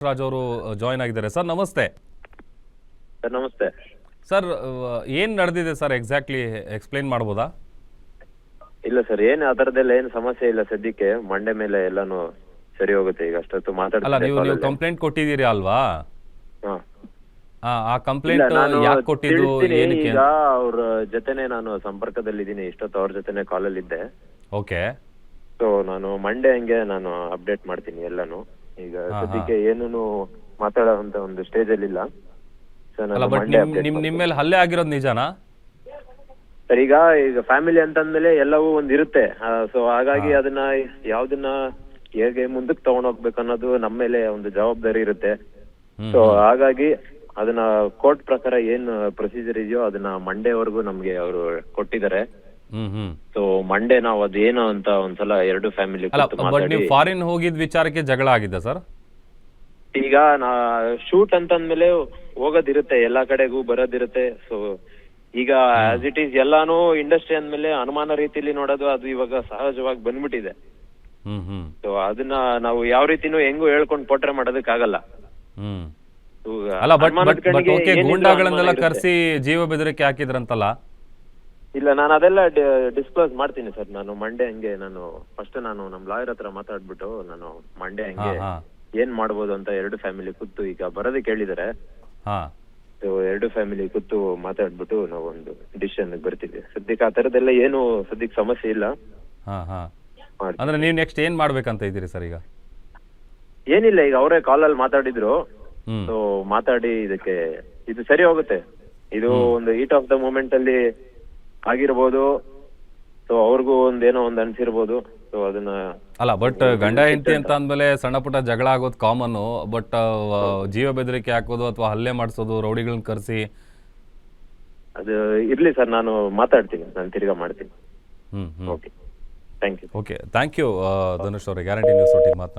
ರಾಜ್ ಅವರು ಜಾಯ್ನ್ ಆಗಿದ್ದಾರೆ. ಸರ್ ನಮಸ್ತೆ. ಸರ್ ನಮಸ್ತೆ. ಸರ್ ಏನು ನಡೆದಿದೆ ಸರ್ ಎಕ್ಸಾಕ್ಟ್ಲಿ ಎಕ್ಸ್ಪ್ಲೈನ್ ಮಾಡ್ಬೋದಾ? ಇಲ್ಲ ಸರ್, ಏನು ಅದರದೆಲ್ಲ ಏನು ಸಮಸ್ಯೆ ಇಲ್ಲ ಸದ್ಯಕ್ಕೆ. ಮಂಡೆ ಮೇಲೆ ಎಲ್ಲಾನು ಸರಿ ಹೋಗುತ್ತೆ. ಈಗ ಅಷ್ಟೊತ್ತು ಅಲ್ಲ, ನೀವು ಕಂಪ್ಲೇಂಟ್ ಕೊಟ್ಟಿದ್ದೀರಿ ಅಲ್ವಾ? ಆ ಕಂಪ್ಲೇಂಟ್ ಯಾಕೆ ಕೊಟ್ಟಿದ್ದು, ಏನಕ್ಕೆ? ಈಗ ಅವ್ರ ಜೊತೆನೆ ನಾನು ಸಂಪರ್ಕದಲ್ಲಿದ್ದೀನಿ. ಇಷ್ಟೊತ್ತು ಅವ್ರ ಜೊತೆನೆ ಕಾಲಲ್ಲಿ ಇದ್ದೆ. ಓಕೆ. ಸೊ ನಾನು ಮಂಡೆ ಹಂಗೆ ನಾನು ಅಪ್ಡೇಟ್ ಮಾಡ್ತೀನಿ ಎಲ್ಲಾನು. ಈಗ ಸದ್ಯಕ್ಕೆ ಏನೂ ಮಾತಾಡೋಂತ ಒಂದು ಸ್ಟೇಜ್ ಅಲ್ಲಿ ಇಲ್ಲ. ನಿಮ್ಮ ಮೇಲೆ ಹಲ್ಲೆ ಆಗಿರೋದು ನಿಜಾನಾ ಸರ್? ಈಗ ಫ್ಯಾಮಿಲಿ ಅಂತಂದ್ಮೇಲೆ ಎಲ್ಲವೂ ಒಂದ್ ಇರುತ್ತೆ. ಸೊ ಹಾಗಾಗಿ ಅದನ್ನ ಯಾವ್ದನ್ನ ಹೇಗೆ ಮುಂದಕ್ಕೆ ತಗೊಂಡೋಗ್ಬೇಕು ಅನ್ನೋದು ನಮ್ಮ ಮೇಲೆ ಒಂದು ಜವಾಬ್ದಾರಿ ಇರುತ್ತೆ. ಸೊ ಹಾಗಾಗಿ ಅದನ್ನ ಕೋರ್ಟ್ ಪ್ರಕಾರ ಏನ್ ಪ್ರೊಸೀಜರ್ ಇದೆಯೋ ಅದನ್ನ ಮಂಡೇವರೆಗೂ ನಮ್ಗೆ ಅವರು ಕೊಟ್ಟಿದ್ದಾರೆ. ಸೊ ಮಂಡೇ ನಾವು ಅದೇನು ಅಂತ ಒಂದ್ಸಲ ಎರಡು ಫ್ಯಾಮಿಲಿ ಫಾರಿನ್ ಹೋಗಿದ್ ವಿಚಾರಕ್ಕೆ ಜಗಳ ಆಗಿದ್ದ ಸರ್? ಈಗ ಶೂಟ್ ಅಂತಂದ್ಮೇಲೆ ಹೋಗೋದಿರುತ್ತೆ, ಎಲ್ಲಾ ಕಡೆಗೂ ಬರೋದಿರುತ್ತೆ. ಸೊ ಈಗ ಆಸ್ ಇಟ್ ಈಸ್ ಎಲ್ಲಾನು ಇಂಡಸ್ಟ್ರಿ ಅಂದ್ಮೇಲೆ ಅನುಮಾನ ರೀತಿಯಲ್ಲಿ ನೋಡೋದು ಅದು ಇವಾಗ ಸಹಜವಾಗಿ ಬಂದ್ಬಿಟ್ಟಿದೆ. ಸೊ ಅದನ್ನ ನಾವು ಯಾವ ರೀತಿನೂ ಹೆಂಗೂ ಹೇಳ್ಕೊಂಡು ಪೋಟ್ರೆ ಮಾಡೋದಕ್ಕಾಗಲ್ಲ. ಗೂಂಡಾಗಳನ್ನೆಲ್ಲ ಕರೆಸಿ ಜೀವ ಬೆದರಿಕೆ ಹಾಕಿದ್ರಂತಲ್ಲ? ಇಲ್ಲ, ನಾನು ಅದೆಲ್ಲ ಡಿಸ್ಕ್ಲೋಸ್ ಮಾಡ್ತೀನಿ ಸರ್. ನಾನು ಮಂಡೇ ಹಂಗೆ ನಾನು ಫಸ್ಟ್ ನಾನು ನಮ್ ಲಾಯರ್ ಹತ್ರ ಮಾತಾಡ್ಬಿಟ್ಟು ನಾನು ಮಂಡೇ ಹಂಗೆ ಏನ್ ಮಾಡ್ಬೋದು ಅಂತ ಎರಡು ಫ್ಯಾಮಿಲಿ ಕೂತು ಈಗ ಬರೋದಕ್ಕೆ ಹೇಳಿದಾರೆ. ಎರಡು ಫ್ಯಾಮಿಲಿ ಕೂತು ಮಾತಾಡ್ಬಿಟ್ಟು ನಾವು ಒಂದು ಡಿಸಿಷನ್ ಬರ್ತೀವಿ. ಸದ್ಯಕ್ಕೆ ಆ ತರದೆಲ್ಲ ಏನು ಸದ್ಯಕ್ಕೆ ಸಮಸ್ಯೆ ಇಲ್ಲ. ಅಂದ್ರೆ ನೀವು ನೆಕ್ಸ್ಟ್ ಏನ್ ಮಾಡ್ಬೇಕಂತ ಇದ್ದೀರಿ ಸರ್? ಈಗ ಏನಿಲ್ಲ, ಈಗ ಅವರೇ ಕಾಲಲ್ಲಿ ಮಾತಾಡಿದ್ರು. ಸೊ ಮಾತಾಡಿ ಇದಕ್ಕೆ ಇದು ಸರಿ ಹೋಗುತ್ತೆ. ಇದು ಒಂದು ಹೀಟ್ ಆಫ್ ದ ಮೂಮೆಂಟ್ ಅಲ್ಲಿ ಆಗಿರ್ಬೋದು. ಸೊ ಅವ್ರಿಗೂ ಒಂದೇನೋ ಒಂದ್ ಅನ್ಸಿರ್ಬೋದು. ಸೊ ಅದನ್ನ ಅಲ್ಲ, ಬಟ್ ಗಂಡ ಹೆಂಡತಿ ಅಂತ ಅಂದ್ಮೇಲೆ ಸಣ್ಣ ಪುಟ್ಟ ಜಗಳ ಆಗೋದು ಕಾಮನ್. ಬಟ್ ಜೀವ ಬೆದರಿಕೆ ಹಾಕೋದು ಅಥವಾ ಹಲ್ಲೆ ಮಾಡಿಸೋದು, ರೌಡಿಗಳನ್ನ ಕರೆಸಿ ಅದು ಇರ್ಲಿ ಸರ್. ನಾನು ಮಾತಾಡ್ತೀನಿ, ನಾನು ತಿರ್ಗಾ ಮಾಡ್ತೀನಿ. Okay, thank you. Okay, thank you Dhanush ಅವರೇ. ಗ್ಯಾರಂಟಿ ನ್ಯೂಸ್ ಒಟ್ಟಿಗೆ ಮಾತನಾಡಿ.